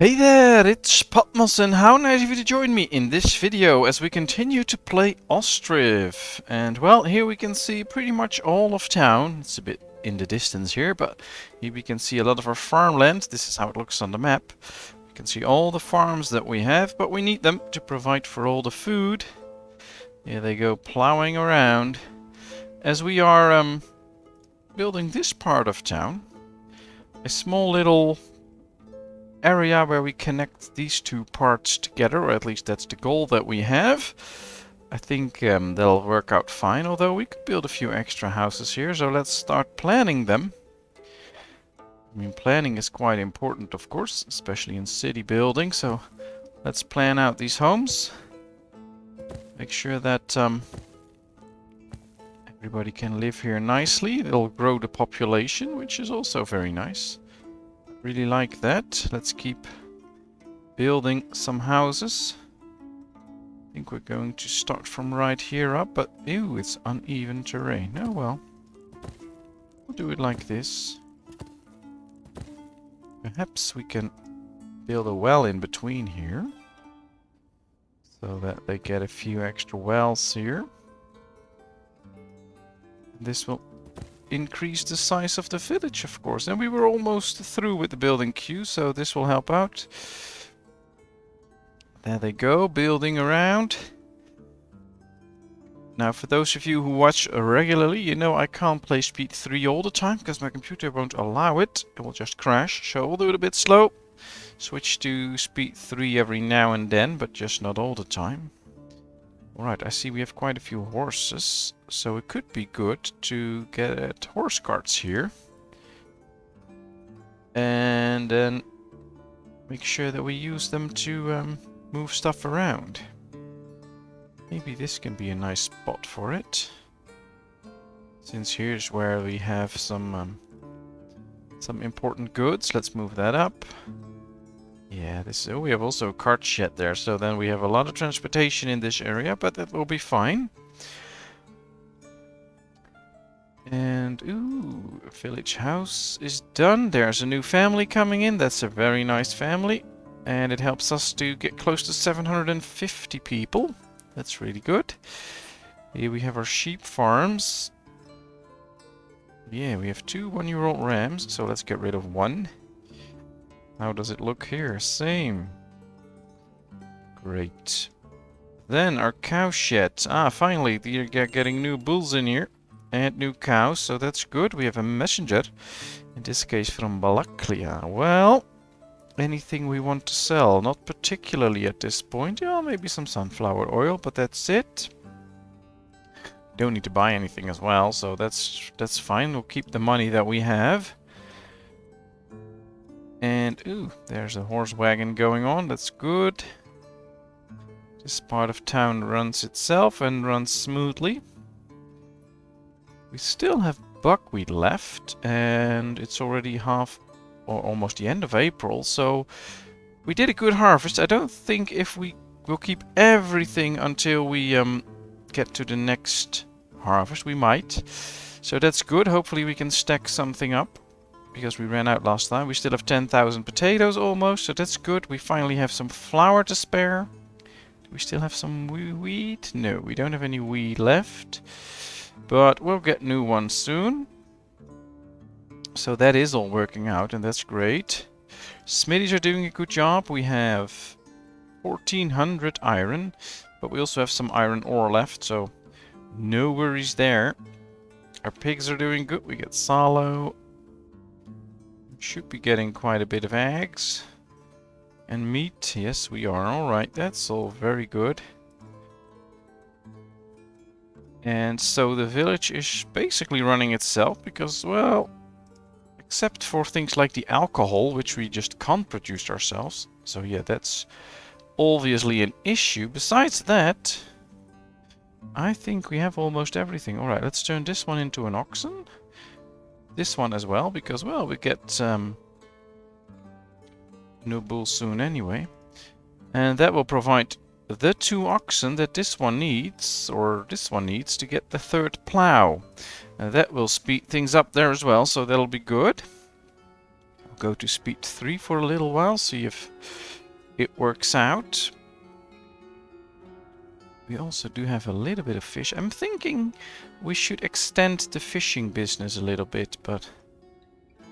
Hey there, it's Patmos and how nice of you to join me in this video as we continue to play Ostriv. And well, here we can see pretty much all of town. It's a bit in the distance here, but here we can see a lot of our farmland. This is how it looks on the map. You can see all the farms that we have, but we need them to provide for all the food. Here they go plowing around. As we are building this part of town, a small little area where we connect these two parts together, or at least that's the goal that we have. I think that'll work out fine, although we could build a few extra houses here, so let's start planning them. I mean, planning is quite important, of course, especially in city building, so let's plan out these homes. Make sure that everybody can live here nicely. It'll grow the population, which is also very nice. Really like that. Let's keep building some houses. I think we're going to start from right here up, but ew, it's uneven terrain. Oh well. We'll do it like this. Perhaps we can build a well in between here, so that they get a few extra wells here. This will increase the size of the village, of course. And we were almost through with the building queue, so this will help out. There they go, building around. Now, for those of you who watch regularly, you know I can't play speed 3 all the time, because my computer won't allow it. It will just crash, so we'll do it a bit slow. Switch to speed 3 every now and then, but just not all the time. Alright, I see we have quite a few horses, so it could be good to get horse carts here. And then make sure that we use them to move stuff around. Maybe this can be a nice spot for it. Since here's where we have some important goods, let's move that up. Yeah, we have also a cart shed there, so then we have a lot of transportation in this area, but that will be fine. And, ooh, a village house is done. There's a new family coming in. That's a very nice family. And it helps us to get close to 750 people. That's really good. Here we have our sheep farms. Yeah, we have 2 one-year-old rams, so let's get rid of one. How does it look here? Same. Great. Then our cow shed. Ah, finally, they're getting new bulls in here. And new cows, so that's good. We have a messenger. In this case from Balaklia. Well, anything we want to sell? Not particularly at this point. Yeah, maybe some sunflower oil, but that's it. Don't need to buy anything as well, so that's fine. We'll keep the money that we have. And, ooh, there's a horse wagon going on. That's good. This part of town runs itself and runs smoothly. We still have buckwheat left, and it's already half or almost the end of April, so we did a good harvest. I don't think if we will keep everything until we get to the next harvest. We might. So that's good. Hopefully we can stack something up, because we ran out last time. We still have 10,000 potatoes almost, so that's good. We finally have some flour to spare. Do we still have some wheat? No, we don't have any wheat left. But we'll get new ones soon. So that is all working out, and that's great. Smithies are doing a good job. We have 1400 iron, but we also have some iron ore left, so no worries there. Our pigs are doing good. We get sallow. Should be getting quite a bit of eggs. And meat. Yes, we are. Alright, that's all very good. And so the village is basically running itself because, well, except for things like the alcohol, which we just can't produce ourselves. So yeah, that's obviously an issue. Besides that, I think we have almost everything. Alright, let's turn this one into an oxen. This one as well, because, well, we get new bulls soon anyway. And that will provide the 2 oxen that this one needs, or this one needs, to get the 3rd plow. And that will speed things up there as well, so that'll be good. go to speed 3 for a little while, see if it works out. We also do have a little bit of fish. I'm thinking we should extend the fishing business a little bit, but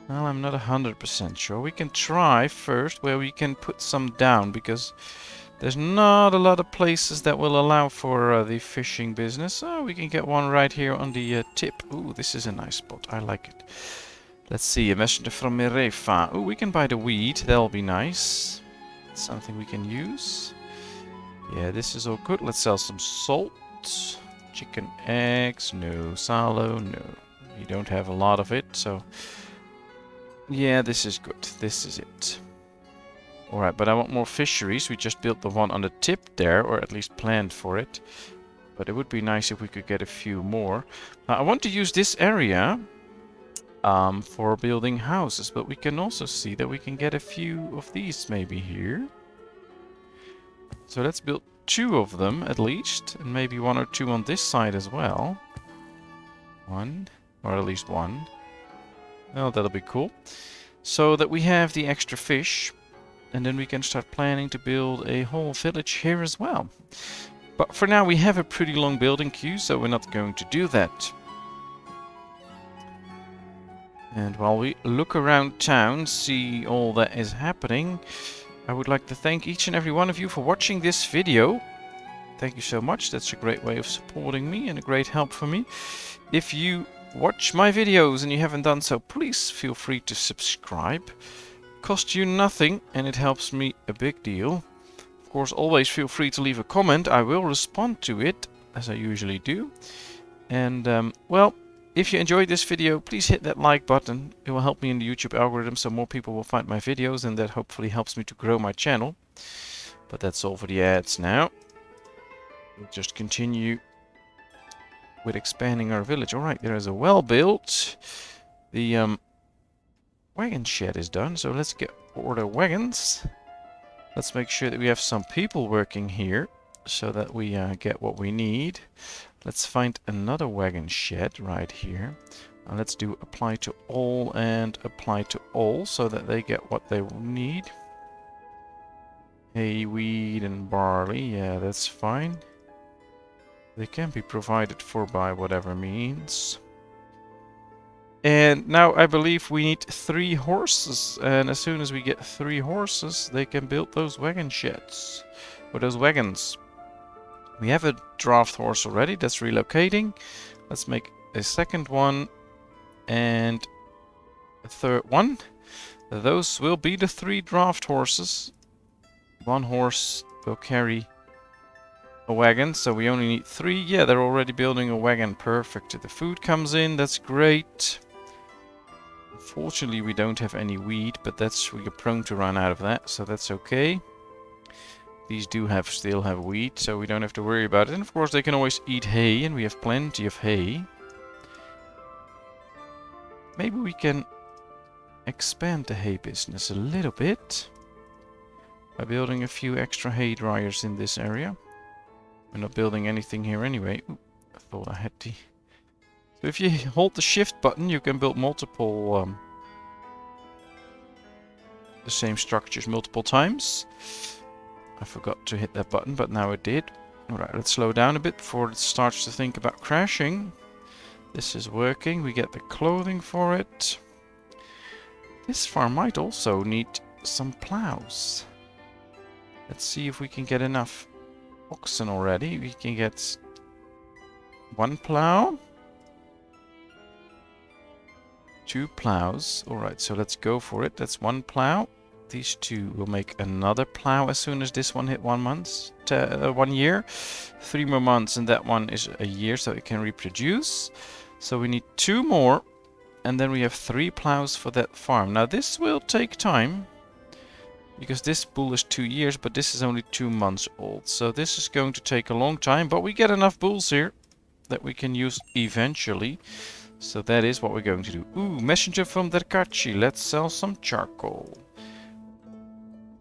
well, I'm not 100% sure. We can try first where we can put some down, because there's not a lot of places that will allow for the fishing business. Oh, we can get one right here on the tip. Ooh, this is a nice spot. I like it. Let's see, a messenger from Mirefa. Ooh, we can buy the weed. That'll be nice. Something we can use. Yeah, this is all good. Let's sell some salt. Chicken eggs. No. Salo. No. We don't have a lot of it, so... yeah, this is good. This is it. Alright, but I want more fisheries. We just built the one on the tip there, or at least planned for it. But it would be nice if we could get a few more. Now, I want to use this area for building houses, but we can also see that we can get a few of these maybe here. So let's build 2 of them at least, and maybe 1 or 2 on this side as well. 1, or at least 1. Well, that'll be cool. So that we have the extra fish. And then we can start planning to build a whole village here as well. But for now we have a pretty long building queue, so we're not going to do that. And while we look around town, see all that is happening, I would like to thank each and every one of you for watching this video. Thank you so much. That's a great way of supporting me and a great help for me. If you watch my videos and you haven't done so, please feel free to subscribe. Costs you nothing and it helps me a big deal. Of course, always feel free to leave a comment. I will respond to it, as I usually do. And well, if you enjoyed this video, please hit that like button. It will help me in the YouTube algorithm, so more people will find my videos, and that hopefully helps me to grow my channel. But that's all for the ads now. We'll just continue with expanding our village. Alright, there is a well built. The wagon shed is done, so let's order wagons. Let's make sure that we have some people working here, so that we get what we need. Let's find another wagon shed right here. Let's do apply to all and apply to all, so that they get what they will need. Hay, wheat and barley, yeah, that's fine. They can be provided for by whatever means. And now I believe we need 3 horses, and as soon as we get 3 horses, they can build those wagon sheds, or those wagons. We have a draft horse already, that's relocating. Let's make a second one, and a third one. Those will be the 3 draft horses. 1 horse will carry a wagon, so we only need 3. Yeah, they're already building a wagon, perfect. The food comes in, that's great. Unfortunately, we don't have any wheat, but we are prone to run out of that, so that's okay. These do still have wheat, so we don't have to worry about it. And of course, they can always eat hay, and we have plenty of hay. Maybe we can expand the hay business a little bit by building a few extra hay dryers in this area. We're not building anything here anyway. Ooh, I thought I had to. So if you hold the shift button, you can build multiple the same structures multiple times. I forgot to hit that button, but now it did. Alright, let's slow down a bit before it starts to think about crashing. This is working. We get the clothing for it. This farm might also need some plows. Let's see if we can get enough oxen already. We can get 1 plow. 2 plows. Alright, so let's go for it. That's 1 plow. These 2 will make another plow as soon as this one hit 1 month, 1 year. 3 more months and that one is a year, so it can reproduce. So we need 2 more, and then we have 3 plows for that farm. Now this will take time, because this bull is 2 years, but this is only 2 months old. So this is going to take a long time, but we get enough bulls here that we can use eventually. So that is what we're going to do. Ooh, messenger from Derkachi. Let's sell some charcoal.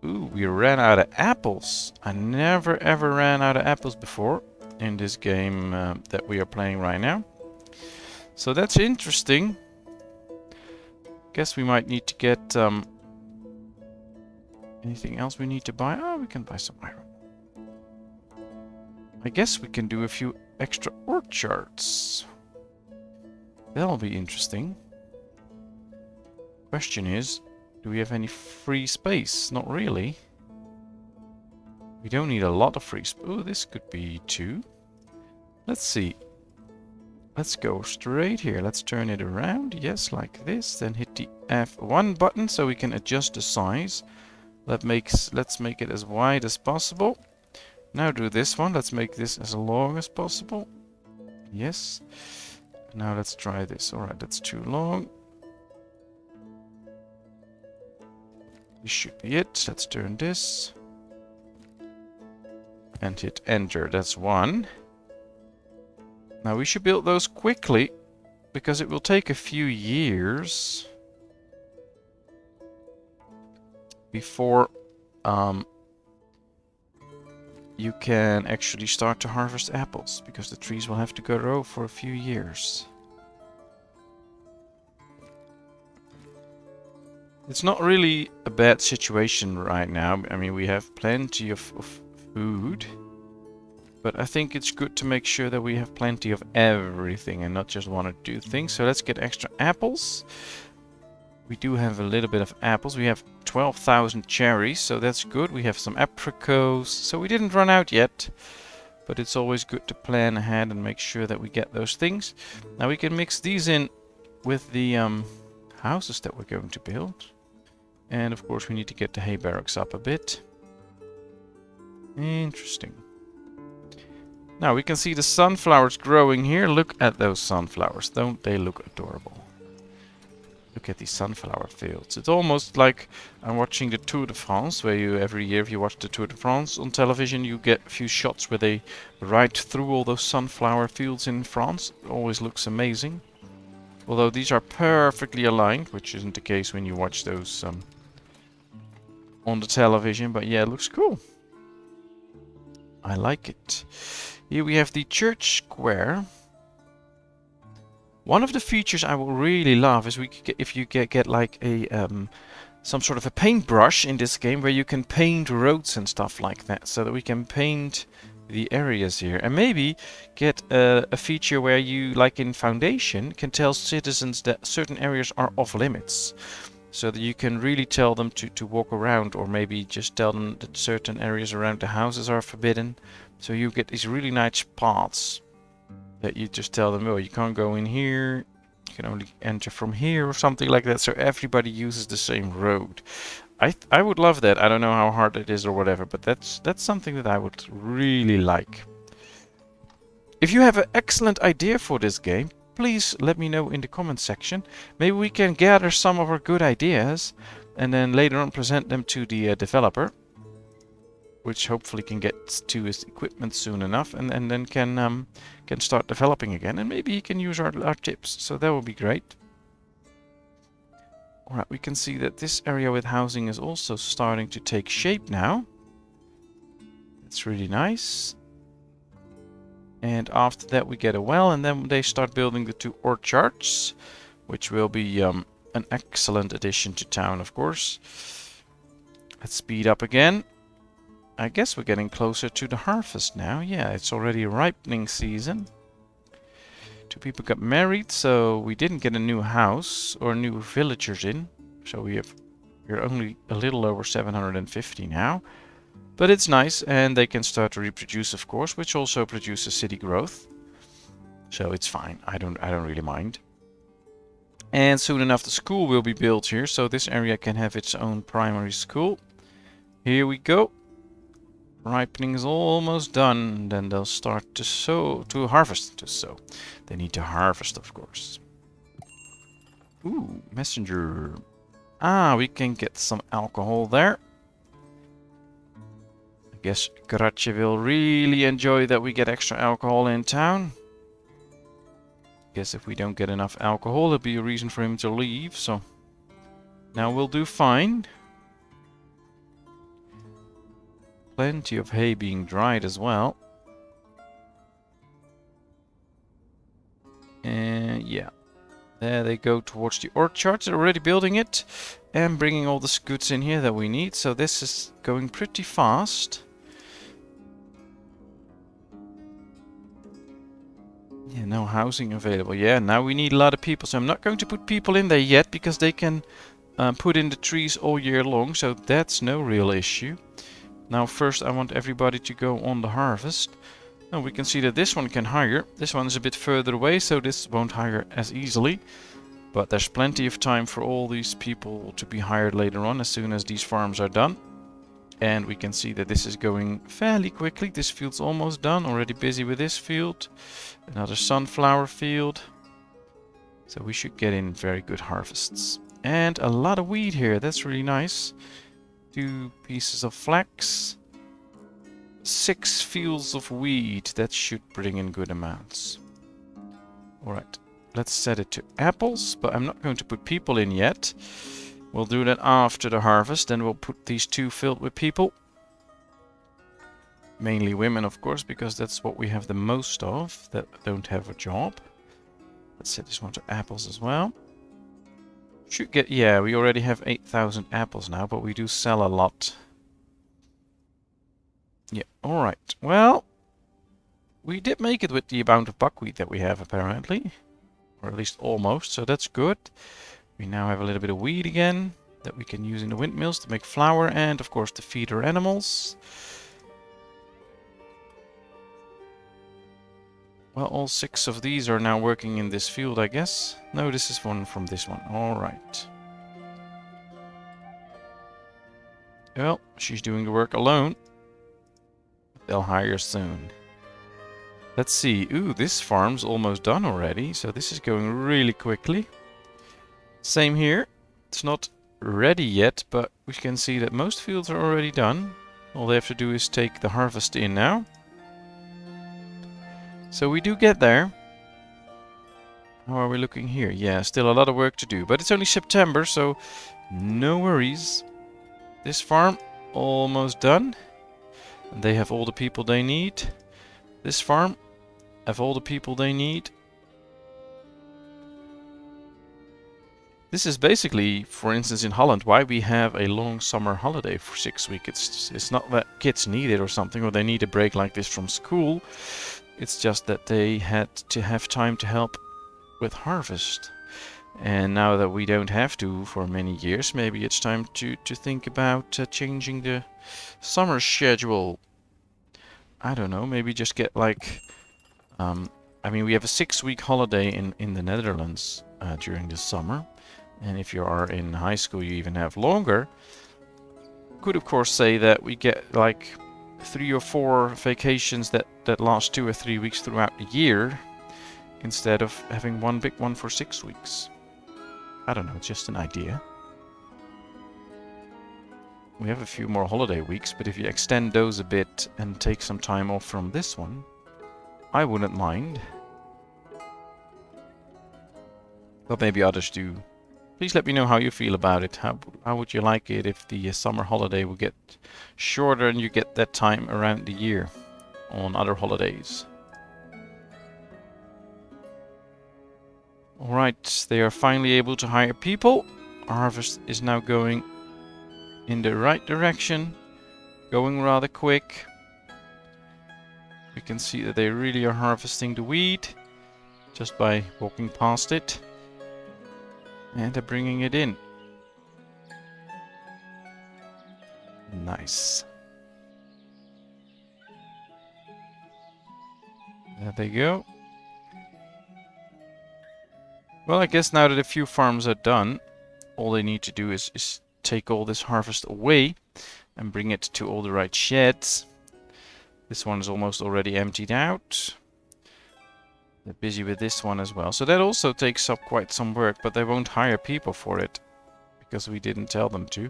Ooh, we ran out of apples. I never ever ran out of apples before in this game that we are playing right now. So that's interesting. Guess we might need to get Anything else we need to buy? Oh, we can buy some iron. I guess we can do a few extra orchards. That'll be interesting. Question is, do we have any free space? Not really. We don't need a lot of free space. Oh, this could be 2. Let's see. Let's go straight here. Let's turn it around. Yes, like this. Then hit the F1 button so we can adjust the size. Let's make it as wide as possible. Now do this one. Let's make this as long as possible. Yes. Now let's try this. Alright, that's too long. This should be it. Let's turn this. And hit enter. That's 1. Now we should build those quickly, because it will take a few years before you can actually start to harvest apples, because the trees will have to grow for a few years. It's not really a bad situation right now. I mean, we have plenty of food. But I think it's good to make sure that we have plenty of everything and not just 1 or 2 things. So let's get extra apples. We do have a little bit of apples. We have 12,000 cherries, so that's good. We have some apricots, so we didn't run out yet. But it's always good to plan ahead and make sure that we get those things. Now we can mix these in with the houses that we're going to build. And of course we need to get the hay barracks up a bit. Interesting. Now we can see the sunflowers growing here. Look at those sunflowers. Don't they look adorable? Look at these sunflower fields. It's almost like I'm watching the Tour de France, where you every year, if you watch the Tour de France on television, you get a few shots where they ride through all those sunflower fields in France. It always looks amazing. Although these are perfectly aligned, which isn't the case when you watch those on the television. But yeah, it looks cool. I like it. Here we have the church square. One of the features I will really love is if you get like a some sort of a paintbrush in this game, where you can paint roads and stuff like that, so that we can paint the areas here, and maybe get a feature where you, like in Foundation, can tell citizens that certain areas are off limits, so that you can really tell them to walk around, or maybe just tell them that certain areas around the houses are forbidden. So you get these really nice paths that you just tell them, oh, you can't go in here, you can only enter from here, or something like that, so everybody uses the same road. I would love that. I don't know how hard it is or whatever, but that's something that I would really like. If you have an excellent idea for this game, please let me know in the comment section. Maybe we can gather some of our good ideas and then later on present them to the developer, which hopefully can get to his equipment soon enough, and then can start developing again, and maybe he can use our tips. So that would be great. Alright, we can see that this area with housing is also starting to take shape now. It's really nice. And after that we get a well, and then they start building the 2 orchards, which will be an excellent addition to town, of course. Let's speed up again. I guess we're getting closer to the harvest now. Yeah, it's already ripening season. 2 people got married, so we didn't get a new house or new villagers in. So we're only a little over 750 now. But it's nice, and they can start to reproduce, of course, which also produces city growth. So it's fine. I don't really mind. And soon enough the school will be built here, so this area can have its own primary school. Here we go. Ripening is almost done. Then they'll start to harvest. They need to harvest, of course. Ooh, messenger. Ah, we can get some alcohol there. I guess Karachi will really enjoy that we get extra alcohol in town. Guess if we don't get enough alcohol, it'll be a reason for him to leave. So now we'll do fine. Plenty of hay being dried as well. And yeah. There they go towards the orchard. They're already building it and bringing all the goods in here that we need. So this is going pretty fast. Yeah, no housing available. Yeah, now we need a lot of people. So I'm not going to put people in there yet because they can put in the trees all year long. So that's no real issue. Now first I want everybody to go on the harvest. Now we can see that this one can hire. This one is a bit further away, so this won't hire as easily. But there's plenty of time for all these people to be hired later on as soon as these farms are done. And we can see that this is going fairly quickly. This field's almost done. Already busy with this field. Another sunflower field. So we should get in very good harvests. And a lot of wheat here. That's really nice. 2 pieces of flax. 6 fields of wheat. That should bring in good amounts. Alright. Let's set it to apples. But I'm not going to put people in yet. We'll do that after the harvest. Then we'll put these 2 filled with people. Mainly women, of course, because that's what we have the most of that don't have a job. Let's set this one to apples as well. Should get, yeah, we already have 8,000 apples now, but we do sell a lot. Yeah, alright. Well, we did make it with the amount of buckwheat that we have, apparently. Or at least almost, so that's good. We now have a little bit of wheat again that we can use in the windmills to make flour and, of course, to feed our animals. Well, all 6 of these are now working in this field, I guess. No, this is one from this one. Alright. Well, she's doing the work alone. They'll hire soon. Let's see. Ooh, this farm's almost done already, so this is going really quickly. Same here. It's not ready yet, but we can see that most fields are already done. All they have to do is take the harvest in now. So we do get there. How are we looking here? Yeah, still a lot of work to do, but it's only September, so no worries. This farm almost done. And they have all the people they need. This farm have all the people they need. This is basically, for instance, in Holland, why we have a long summer holiday for 6 weeks. It's not that kids need it or something, or they need a break like this from school. It's just that they had to have time to help with harvest. And now that we don't have to for many years, maybe it's time to think about changing the summer schedule. I don't know, maybe just get like... I mean, we have a 6-week holiday in the Netherlands during the summer. And if you are in high school, you even have longer. Could, of course, say that we get like 3 or 4 vacations that last 2 or 3 weeks throughout the year, instead of having one big one for 6 weeks. I don't know, it's just an idea. We have a few more holiday weeks, but if you extend those a bit and take some time off from this one, I wouldn't mind. But maybe others do. Please let me know how you feel about it. How would you like it if the summer holiday would get shorter and you get that time around the year on other holidays? Alright, they are finally able to hire people. Harvest is now going in the right direction, going rather quick. We can see that they really are harvesting the wheat just by walking past it. And they're bringing it in. Nice. There they go. Well, I guess now that a few farms are done, all they need to do is take all this harvest away and bring it to all the right sheds. This one is almost already emptied out. They're busy with this one as well. So that also takes up quite some work, but they won't hire people for it because we didn't tell them to.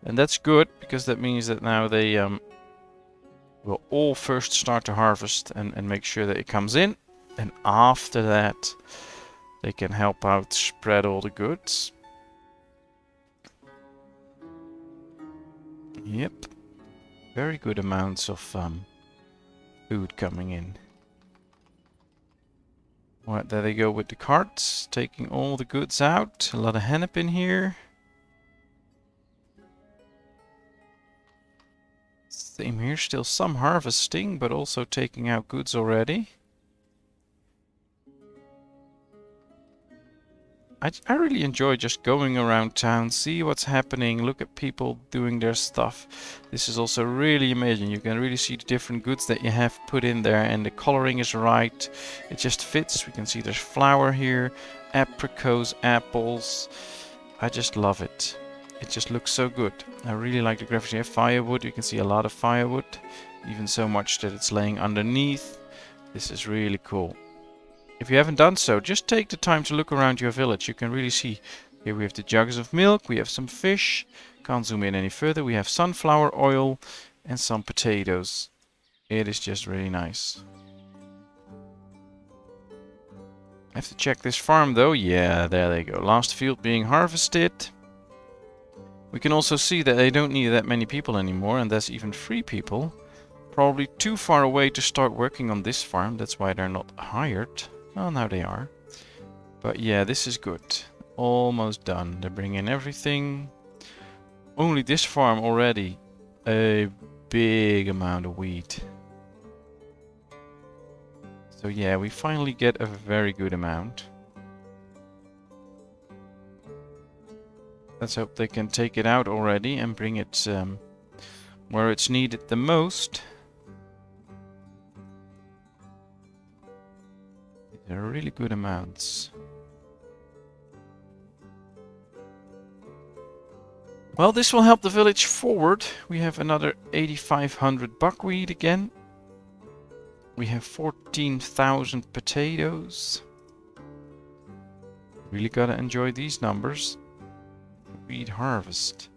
And that's good, because that means that now they will all first start to harvest and make sure that it comes in. And after that, they can help out spread all the goods. Yep. Very good amounts of food coming in. Right, there they go with the carts, taking all the goods out. A lot of hennep in here. Same here, still some harvesting, but also taking out goods already. I really enjoy just going around town, see what's happening, look at people doing their stuff. This is also really amazing. You can really see the different goods that you have put in there, and the coloring is right. It just fits. We can see there's flour here, apricots, apples. I just love it. It just looks so good. I really like the graphics. You have firewood. You can see a lot of firewood, even so much that it's laying underneath. This is really cool. If you haven't done so, just take the time to look around your village. You can really see. Here we have the jugs of milk, we have some fish. Can't zoom in any further. We have sunflower oil and some potatoes. It is just really nice. I have to check this farm though. Yeah, there they go. Last field being harvested. We can also see that they don't need that many people anymore, and there's even 3 people. Probably too far away to start working on this farm. That's why they're not hired. Well, now they are. But yeah, this is good. Almost done. They're bringing everything. Only this farm already. A big amount of wheat. So yeah, we finally get a very good amount. Let's hope they can take it out already and bring it where it's needed the most. They're really good amounts. Well, this will help the village forward. We have another 8,500 buckwheat again. We have 14,000 potatoes. Really gotta enjoy these numbers. Wheat harvest.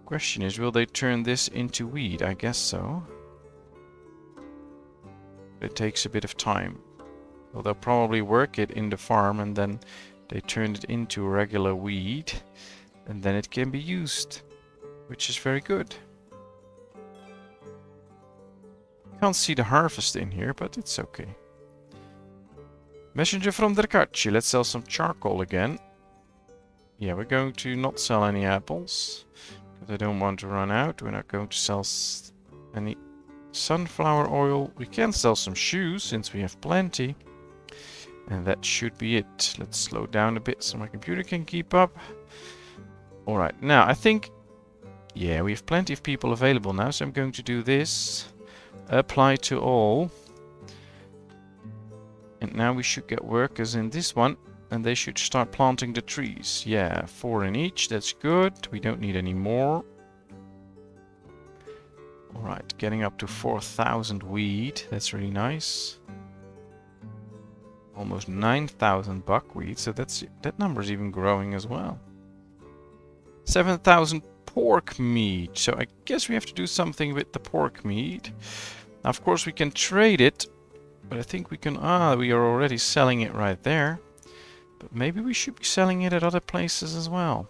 Question is, will they turn this into wheat? I guess so. It takes a bit of time. Well, they'll probably work it in the farm and then they turn it into regular wheat. And then it can be used, which is very good. Can't see the harvest in here, but it's okay. Messenger from Derkachi. Let's sell some charcoal again. Yeah, we're going to not sell any apples, because I don't want to run out. We're not going to sell any sunflower oil. We can sell some shoes, since we have plenty. And that should be it. Let's slow down a bit so my computer can keep up. Alright, now I think, yeah, we have plenty of people available now, so I'm going to do this. Apply to all. And now we should get workers in this one, and they should start planting the trees. Yeah, 4 in each, that's good. We don't need any more. Alright, getting up to 4,000 wheat, that's really nice. Almost 9,000 buckwheat, so that number's even growing as well. 7,000 pork meat. So I guess we have to do something with the pork meat. Now, of course, we can trade it, but I think we can... we are already selling it right there. But maybe we should be selling it at other places as well.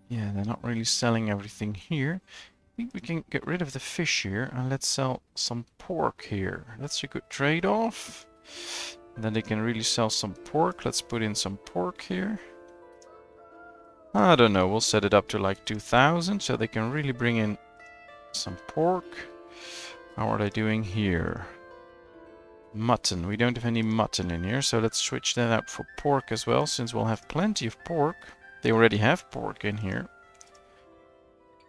Yeah, they're not really selling everything here. I think we can get rid of the fish here and let's sell some pork here. That's a good trade-off. Then they can really sell some pork. Let's put in some pork here. I don't know, we'll set it up to like 2,000 so they can really bring in some pork. How are they doing here? Mutton. We don't have any mutton in here, so let's switch that up for pork as well, since we'll have plenty of pork. They already have pork in here.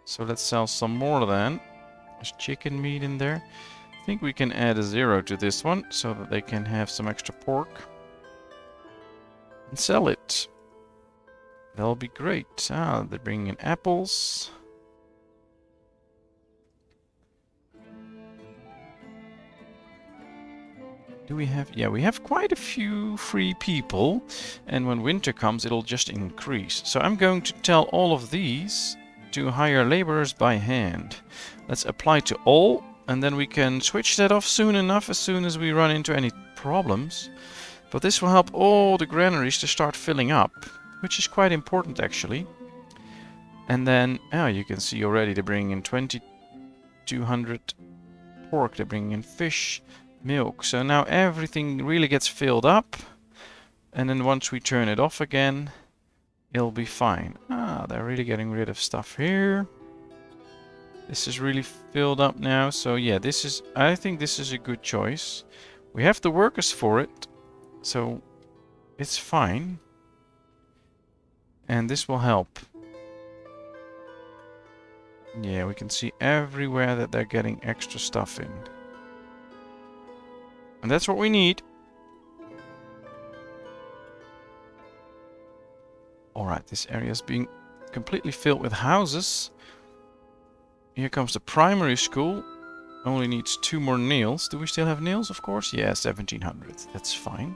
So let's sell some more then. There's chicken meat in there. I think we can add a 0 to this one, so that they can have some extra pork. And sell it. That'll be great. They're bringing in apples. Do we have... Yeah, we have quite a few free people. And when winter comes, it'll just increase. So I'm going to tell all of these to hire laborers by hand. Let's apply to all. And then we can switch that off soon enough, as soon as we run into any problems. But this will help all the granaries to start filling up, which is quite important actually. And then, you can see already they're bringing in 2,200 pork, they're bringing in fish, milk. So now everything really gets filled up. And then once we turn it off again, it'll be fine. Ah, they're really getting rid of stuff here. This is really filled up now. So yeah, I think this is a good choice. We have the workers for it, so it's fine. And this will help. Yeah, we can see everywhere that they're getting extra stuff in. And that's what we need. Alright, this area is being completely filled with houses. Here comes the primary school. Only needs 2 more nails. Do we still have nails, of course? Yeah, 1700. That's fine.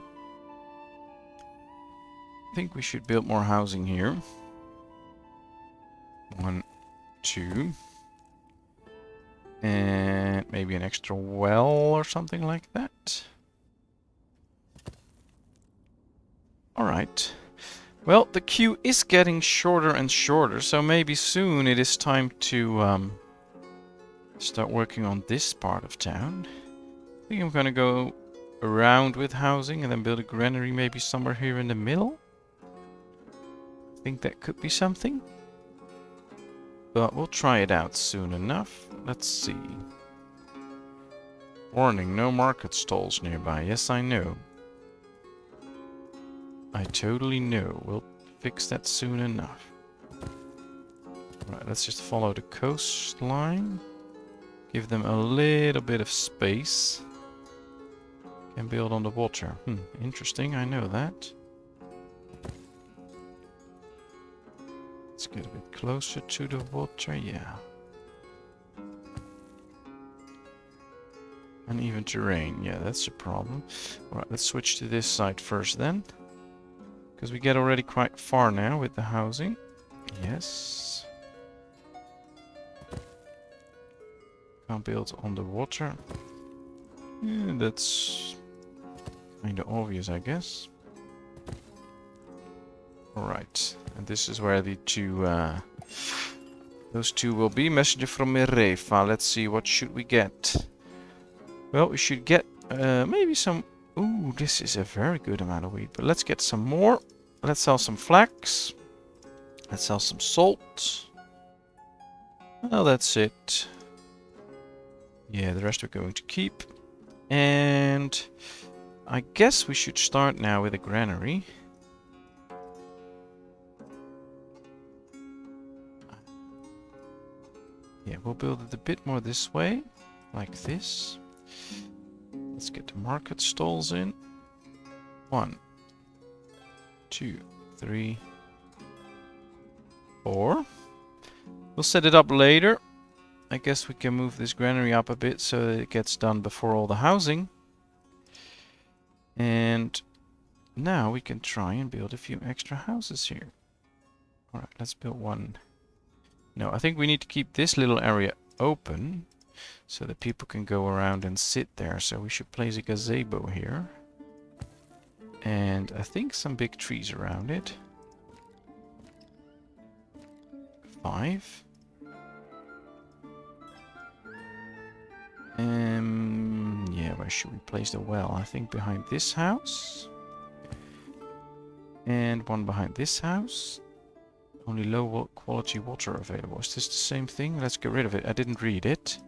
I think we should build more housing here. 1, 2. And maybe an extra well or something like that. Alright. Well, the queue is getting shorter and shorter, so maybe soon it is time to start working on this part of town. I think I'm gonna go around with housing and then build a granary maybe somewhere here in the middle. I think that could be something. But we'll try it out soon enough. Let's see. Warning, no market stalls nearby. Yes, I know. I totally know. We'll fix that soon enough. Right, let's just follow the coastline. Give them a little bit of space. Can build on the water. Interesting, I know that. Let's get a bit closer to the water, yeah. Uneven terrain, yeah, that's a problem. Alright, let's switch to this side first then. Because we get already quite far now with the housing. Yes. Can't build on the water. Yeah, that's kind of obvious, I guess. Alright, and this is where the two, those two will be. Messenger from Mirefa. Let's see, what should we get? Well, we should get maybe some... Ooh, this is a very good amount of wheat, but let's get some more. Let's sell some flax. Let's sell some salt. Well, that's it. Yeah, the rest we're going to keep. And I guess we should start now with a granary. Yeah, we'll build it a bit more this way, like this. Let's get the market stalls in. 1, 2, 3, 4. We'll set it up later. I guess we can move this granary up a bit so that it gets done before all the housing. And now we can try and build a few extra houses here. Alright, let's build one. No, I think we need to keep this little area open so that people can go around and sit there. So we should place a gazebo here. And I think some big trees around it. 5. Yeah, where should we place the well? I think behind this house. And one behind this house. Only low quality water available. Is this the same thing? Let's get rid of it. I didn't read it.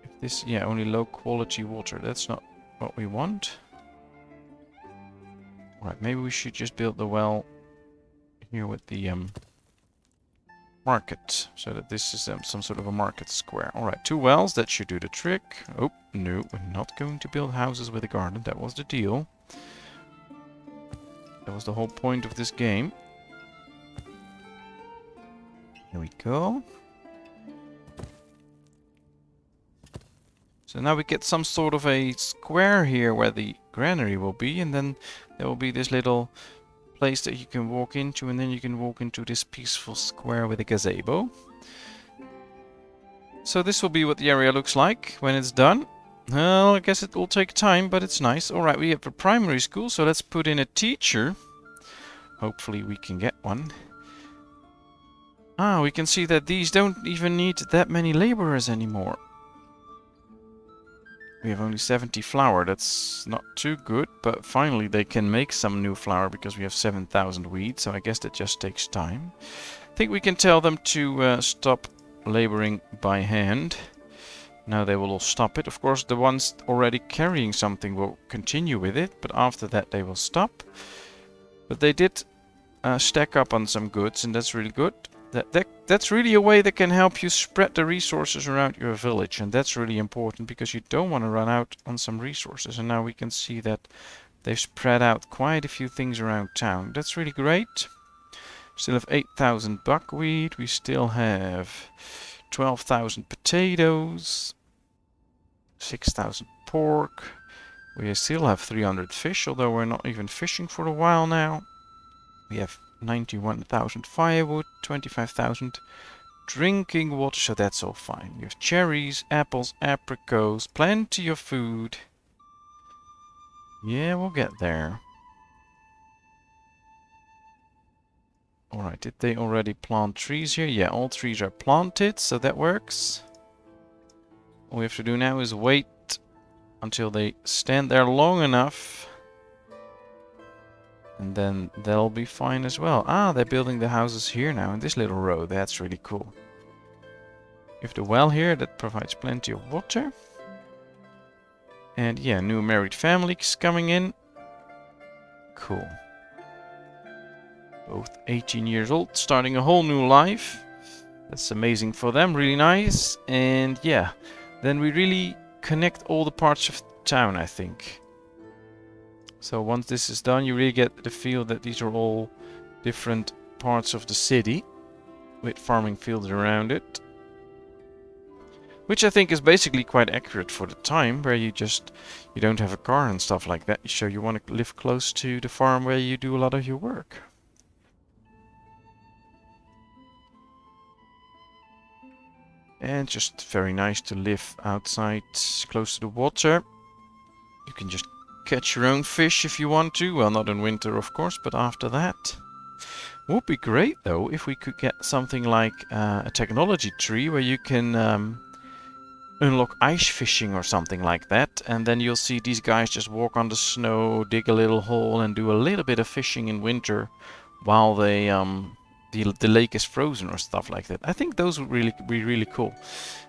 If this, yeah, only low quality water. That's not what we want. Alright, maybe we should just build the well here with the market. So that this is some sort of a market square. Alright, 2 wells. That should do the trick. Oh, no. We're not going to build houses with a garden. That was the deal. That was the whole point of this game. Here we go. So now we get some sort of a square here where the granary will be, and then there will be this little place that you can walk into, and then you can walk into this peaceful square with a gazebo. So this will be what the area looks like when it's done. Well, I guess it will take time, but it's nice. Alright, we have a primary school, so let's put in a teacher. Hopefully we can get one. Ah, we can see that these don't even need that many laborers anymore. We have only 70 flour. That's not too good, but finally they can make some new flour because we have 7,000 wheat, so I guess that just takes time. I think we can tell them to stop laboring by hand. Now they will all stop it. Of course, the ones already carrying something will continue with it, but after that they will stop. But they did stack up on some goods, and that's really good. That's really a way that can help you spread the resources around your village, and that's really important because you don't want to run out on some resources. And now we can see that they've spread out quite a few things around town. That's really great. Still have 8,000 buckwheat. We still have 12,000 potatoes, 6,000 pork. We still have 300 fish, although we're not even fishing for a while now. We have 91,000 firewood, 25,000 drinking water, so that's all fine. We have cherries, apples, apricots, plenty of food. Yeah, we'll get there. Alright, did they already plant trees here? Yeah, all trees are planted, so that works. All we have to do now is wait until they stand there long enough. And then they'll be fine as well. Ah, they're building the houses here now in this little row. That's really cool. You have the well here that provides plenty of water. And yeah, new married families coming in. Cool. Both 18 years old, starting a whole new life. That's amazing for them, really nice. And yeah, then we really connect all the parts of town, I think. So once this is done, you really get the feel that these are all different parts of the city with farming fields around it. Which I think is basically quite accurate for the time, where you don't have a car and stuff like that. So you want to live close to the farm where you do a lot of your work. And just very nice to live outside, close to the water. You can just catch your own fish if you want to. Well, not in winter, of course, but after that. Would be great, though, if we could get something like a technology tree where you can unlock ice fishing or something like that. And then you'll see these guys just walk on the snow, dig a little hole, and do a little bit of fishing in winter while they the lake is frozen or stuff like that. I think those would really be really cool.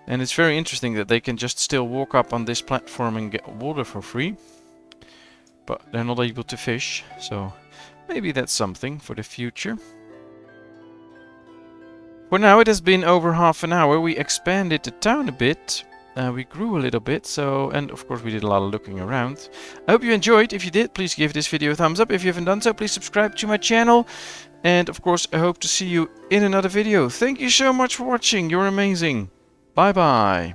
And it's very interesting that they can just still walk up on this platform and get water for free. But they're not able to fish, so maybe that's something for the future. For now, it has been over half an hour. We expanded the town a bit. We grew a little bit, and of course we did a lot of looking around. I hope you enjoyed. If you did, please give this video a thumbs up. If you haven't done so, please subscribe to my channel. And of course, I hope to see you in another video. Thank you so much for watching. You're amazing. Bye bye.